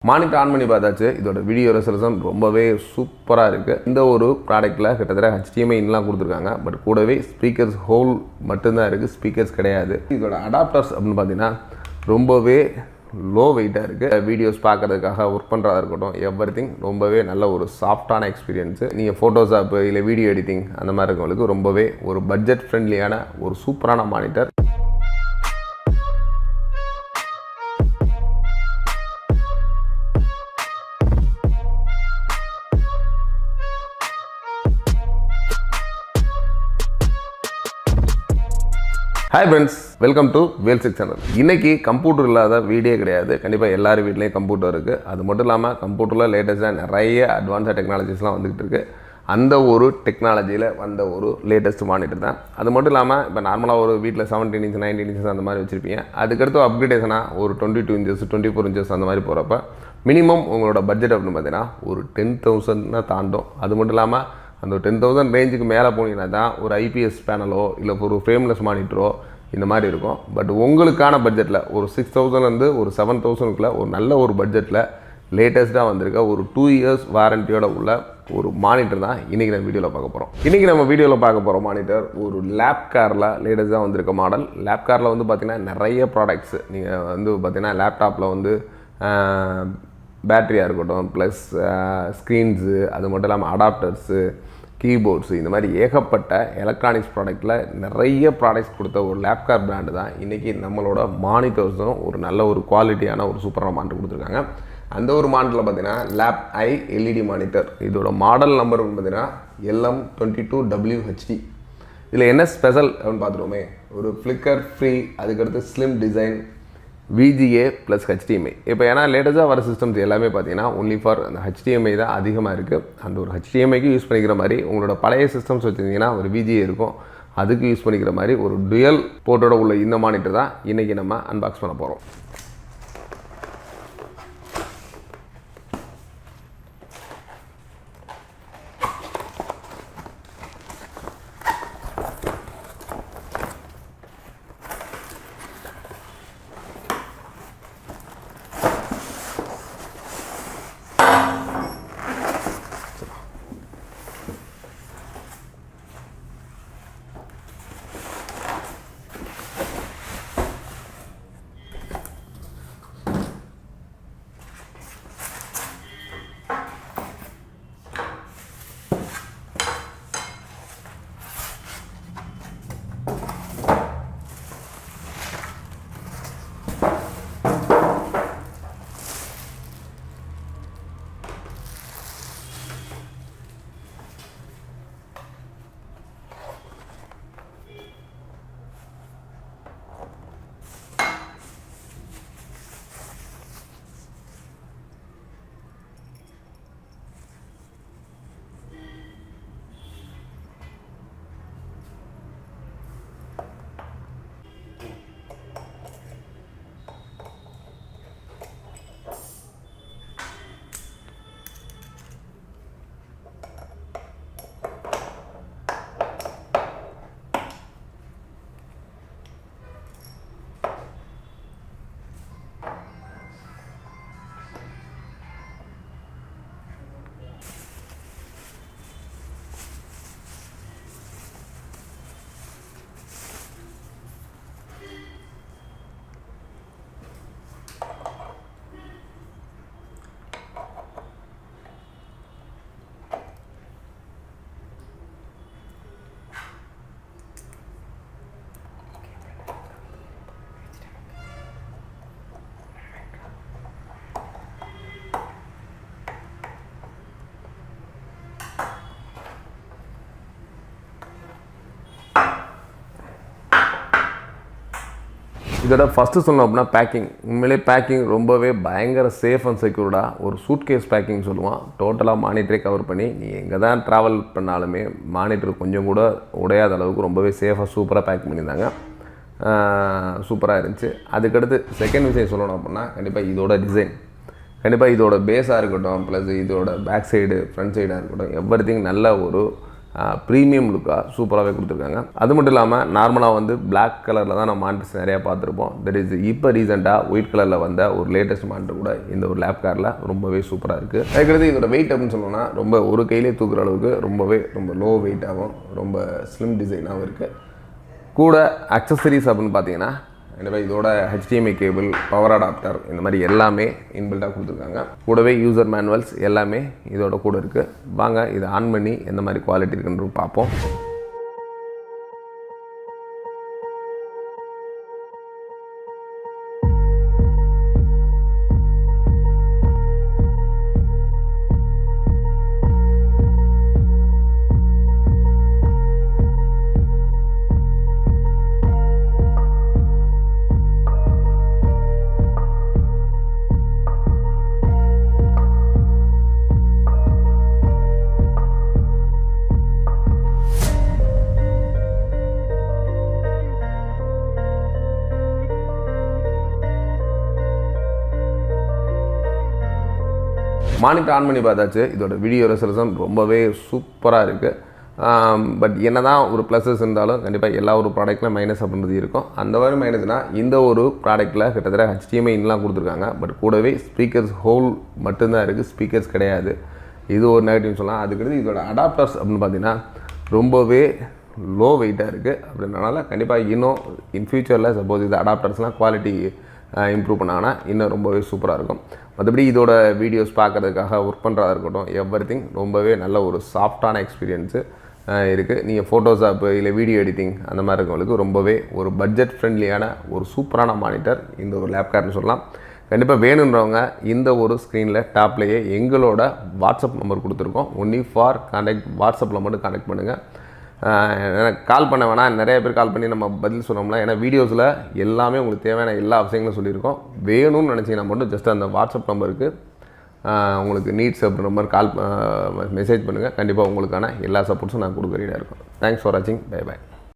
Monitor on பண்ணி பார்த்தாச்சு. இதோட வீடியோ ரெசல்யூஷன் ரொம்பவே சூப்பராக இருக்குது. இந்த ஒரு ப்ராடக்ட்டில் கிட்டத்தட்ட HDMI இன்லாம் கொடுத்துருக்காங்க. பட் கூடவே ஸ்பீக்கர்ஸ் ஹோல் மட்டும்தான் இருக்குது, ஸ்பீக்கர்ஸ் கிடையாது. இதோட அடாப்டர்ஸ் அப்படின்னு பார்த்தீங்கன்னா ரொம்பவே லோ வெயிட்டாக இருக்குது. வீடியோஸ் பார்க்குறதுக்காக ஒர்க் பண்ணுறதா இருக்கட்டும், எவ்ரிதிங் ரொம்பவே நல்ல ஒரு சாஃப்டான எக்ஸ்பீரியன்ஸு. நீங்கள் ஃபோட்டோஷாப்பு இல்லை வீடியோ எடிட்டிங் அந்த மாதிரி இருக்கவங்களுக்கு ரொம்பவே ஒரு பட்ஜெட் ஃப்ரெண்ட்லியான ஒரு சூப்பரான monitor. Hi friends, welcome to Vels channel. இன்றைக்கி கம்ப்யூட்டர் இல்லாத வீடியோ கிடையாது. கண்டிப்பாக எல்லார் வீட்லேயும் கம்ப்யூட்டர் இருக்குது. அது மட்டும் இல்லாமல் கம்ப்யூட்டரில் லேட்டஸ்ட்டாக நிறைய அட்வான்ஸாக டெக்னாலஜிஸ்லாம் வந்துக்கிட்டு இருக்குது. அந்த ஒரு டெக்னாலஜியில் வந்த ஒரு லேட்டஸ்ட் மானிட்டர் தான். அது மட்டும் இல்லாமல் இப்போ நார்மலாக ஒரு வீட்டில் 17 இன்ச் 19 இன்ச்சஸ் அந்த மாதிரி வச்சுருப்பீங்க. அதுக்கடுத்து அப்கிரேடேஷனாக ஒரு 22 இன்ச்சஸ் 24 இன்ச்சஸ் அந்த மாதிரி போகிறப்ப மினிமம் உங்களோட பட்ஜெட் அப்படின்னு பார்த்தீங்கன்னா ஒரு 10,000 தாண்டும். அது மட்டும் இல்லாமல் அந்த 10,000 ரேஞ்சுக்கு மேலே போனீங்கன்னா தான் ஒரு ஐபிஎஸ் பேனலோ இல்லை ஒரு ஃப்ரேம்லெஸ் மானிட்டரோ இந்த மாதிரி இருக்கும். பட் உங்களுக்கான பட்ஜெட்டில் ஒரு 6,000 ஒரு 7,000க்குள்ளே ஒரு நல்ல ஒரு பட்ஜெட்டில் லேட்டஸ்ட்டாக வந்திருக்க ஒரு 2 இயர்ஸ் வாரண்டியோட உள்ள ஒரு மானிட்டர் தான் இன்றைக்கி நம்ம வீடியோவில் பார்க்க போகிறோம். இன்றைக்கி நம்ம வீடியோவில் பார்க்க போகிற மானிட்டர் ஒரு லேப்காரில் லேட்டஸ்ட்டாக வந்திருக்க மாடல். லேப்காரில் வந்து பார்த்திங்கன்னா நிறைய ப்ராடக்ட்ஸு நீங்கள் வந்து பார்த்திங்கன்னா லேப்டாப்பில் வந்து பேட்டரியாக இருக்கட்டும், ப்ளஸ் ஸ்க்ரீன்ஸு, அது மட்டும் இல்லாமல் அடாப்டர்ஸு, கீபோர்ட்ஸு, இந்த மாதிரி ஏகப்பட்ட எலக்ட்ரானிக்ஸ் ப்ராடக்ட்டில் நிறைய ப்ராடக்ட்ஸ் கொடுத்த ஒரு லேப்கார் பிராண்டு தான் இன்றைக்கி நம்மளோட மானிட்டர்ஸும் ஒரு நல்ல ஒரு குவாலிட்டியான ஒரு சூப்பரான மானிட்டர் கொடுத்துருக்காங்க. அந்த ஒரு மானிட்டரில் பார்த்தீங்கன்னா லேப் ஐ எல்இடி மானிட்டர். இதோட மாடல் நம்பர் பார்த்தீங்கன்னா LM22WHD. இதில் என்ன ஸ்பெஷல் அப்படின்னு பார்த்துருவோமே, ஒரு ஃப்ளிக்கர் ஃப்ரீ, அதுக்கடுத்து slim design, VGA plus HDMI. இப்போ ஏன்னா லேட்டஸ்ட்டாக வர சிஸ்டம்ஸ் எல்லாமே பார்த்தீங்கன்னா ஒன்லி ஃபார் அந்த HDMI தான் அதிகமாக இருக்குது. அந்த ஒரு HDMIக்கு யூஸ் பண்ணிக்கிற மாதிரி உங்களோட பழைய சிஸ்டம்ஸ் வச்சுருந்தீங்கன்னா ஒரு VGA இருக்கும், அதுக்கு யூஸ் பண்ணிக்கிற மாதிரி ஒரு டுயல் போர்ட்டோட உள்ள இந்த மானிட்டர் தான் இன்றைக்கி நம்ம அன்பாக்ஸ் பண்ண போகிறோம். இதோட ஃபஸ்ட்டு சொன்னோம் அப்படின்னா பேக்கிங். உண்மையிலே பேக்கிங் ரொம்பவே பயங்கர சேஃப் அண்ட் செக்யூர்டாக ஒரு சூட்கேஸ் பேக்கிங் சொல்லுவான். டோட்டலாக மானிட்டரே கவர் பண்ணி நீ எங்கே தான் ட்ராவல் பண்ணாலுமே மானிட்டர் கொஞ்சம் கூட உடையாத அளவுக்கு ரொம்பவே சேஃபாக சூப்பராக பேக் பண்ணியிருந்தாங்க. சூப்பராக இருந்துச்சு. அதுக்கடுத்து செகண்ட் விஷயம் சொல்லணும் அப்படின்னா கண்டிப்பாக இதோட டிசைன், கண்டிப்பாக இதோட பேஸாக இருக்கட்டும், ப்ளஸ் இதோட பேக் சைடு ஃப்ரண்ட் சைடாக இருக்கட்டும், எவ்ரிதிங் நல்ல ஒரு ப்ரீமியம் லுக்காக சூப்பராகவே கொடுத்துருக்காங்க. அது மட்டும் இல்லாமல் நார்மலாக வந்து பிளாக் கலரில் தான் நம்ம மானிட்டர்ஸ் நிறையா பார்த்துருப்போம். தட் இஸ் இப்போ ரீசெண்டாக ஒயிட் கலரில் வந்த ஒரு லேட்டஸ்ட் மானிட்டர் கூட இந்த ஒரு லேப்காரில் ரொம்பவே சூப்பராக இருக்குது. அதுக்கடுத்து இதோட வெயிட் அப்படின்னு சொல்லணும்னா ரொம்ப ஒரு கையிலே தூக்குற அளவுக்கு ரொம்ப லோ வெயிட்டாகவும் ரொம்ப ஸ்லிம் டிசைனாகவும் இருக்குது. கூட அக்சசரிஸ் அப்படின்னு பார்த்தீங்கன்னா எனவே இதோட HDMI கேபிள், பவர் அடாப்டர் இந்த மாதிரி எல்லாமே இன்பில்டாக கொடுத்துருக்காங்க. கூடவே யூசர் மேனுவல்ஸ் எல்லாமே இதோட கூட இருக்குது. வாங்க இதை ஆன் பண்ணி எந்த மாதிரி குவாலிட்டி இருக்குன்னு பார்ப்போம். மானிட்டர் ஆன் பண்ணி பார்த்தாச்சு. இதோட வீடியோ ரெசல்யூஷன் ரொம்பவே சூப்பராக இருக்குது. பட் என்ன தான் ஒரு ப்ளஸஸ் இருந்தாலும் கண்டிப்பாக எல்லா ஒரு ப்ராடக்ட்டில் மைனஸ் அப்படின்றது இருக்கும். அந்த மாதிரி மைனஸ்னால் இந்த ஒரு ப்ராடக்ட்டில் கிட்டத்தட்ட HDMI இன்லாம் கொடுத்துருக்காங்க. பட் கூடவே ஸ்பீக்கர்ஸ் ஹோல் மட்டும்தான் இருக்குது, ஸ்பீக்கர்ஸ் கிடையாது. இது ஒரு நெகட்டிவ் சொல்லலாம். அதுக்கடுத்து இதோட அடாப்டர்ஸ் அப்படின்னு பார்த்தீங்கன்னா ரொம்பவே லோ வெயிட்டாக இருக்குது. அப்படின்றனால கண்டிப்பாக இன்னும் இன் ஃபியூச்சரில் சப்போஸ் இது அடாப்டர்ஸ்லாம் குவாலிட்டி இம்ப்ரூவ் பண்ணாங்கன்னா இன்னும் ரொம்பவே சூப்பராக இருக்கும். மற்றபடி இதோட வீடியோஸ் பார்க்குறதுக்காக ஒர்க் பண்ணுறதா இருக்கட்டும், எவ்ரிதிங் ரொம்பவே நல்ல ஒரு சாஃப்டான எக்ஸ்பீரியன்ஸு இருக்குது. நீங்கள் ஃபோட்டோஷாப்பு இல்லை வீடியோ எடிட்டிங் அந்த மாதிரி இருக்கவங்களுக்கு ரொம்பவே ஒரு பட்ஜெட் ஃப்ரெண்ட்லியான ஒரு சூப்பரான மானிட்டர் இந்த ஒரு லேப்கார்னு சொல்லலாம். கண்டிப்பாக வேணுன்றவங்க இந்த ஒரு ஸ்க்ரீனில் டாப்லேயே எங்களோட வாட்ஸ்அப் நம்பர் கொடுத்துருக்கோம். ஒன்லி ஃபார் கான்டாக்ட் வாட்ஸ்அப்பில் மட்டும் கான்டாக்ட் பண்ணுங்கள். எனக்கு கால் பண்ண வேணாம், நிறைய பேர் கால் பண்ணி நம்ம பதில் சொன்னோம்னா, ஏன்னா வீடியோஸில் எல்லாமே உங்களுக்கு தேவையான எல்லா விஷயங்களும் சொல்லியிருக்கோம். வேணும்னு நினச்சிங்கன்னா மட்டும் ஜஸ்ட் அந்த வாட்ஸ்அப் நம்பருக்கு உங்களுக்கு நீட்ஸ் அப்படின்ற மாதிரி கால் மெசேஜ் பண்ணுங்கள். கண்டிப்பாக உங்களுக்கான எல்லா சப்போர்ட்ஸும் நான் கொடுக்க ரெடியாக இருக்கோம். தேங்க்ஸ் ஃபார் வாட்சிங். Bye bye.